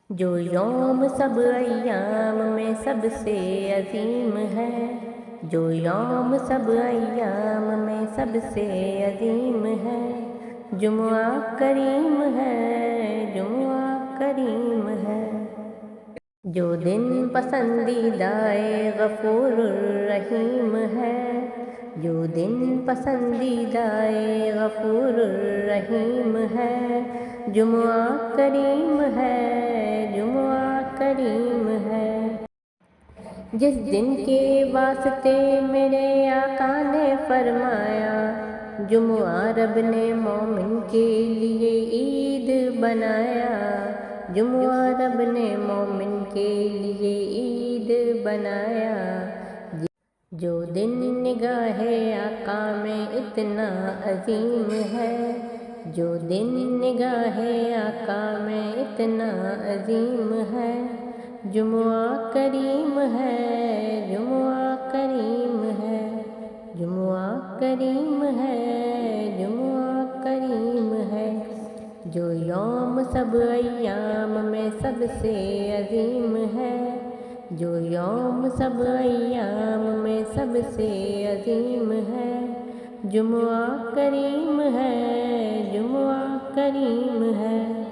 جو یوم سب ایام میں سب سے عظیم ہے، جو یوم سب ایام میں سب سے عظیم ہے، جمعہ کریم ہے، جمعہ کریم ہے۔ جو دن پسندیدہ غفور الرحیم ہے، جو دن پسندیدہ غفور الرحیم ہے، جمعہ کریم ہے، جمعہ کریم ہے۔ جس دن کے واسطے میرے آقا نے فرمایا، جمعہ رب نے مومن کے لیے عید بنایا، جمعہ رب نے مومن کے لیے عید بنایا۔ جو دن نگاہ آقا میں اتنا عظیم ہے، جو دن نگاہ آقا میں اتنا عظیم ہے، جمعہ کریم ہے، جمعہ کریم ہے، جمعہ کریم ہے، جمعہ کریم ہے۔ جو یوم سب ایام میں سب سے عظیم ہے، جو یوم سب ایام میں سب سے عظیم ہے، جمعہ کریم ہے، جمعہ کریم ہے۔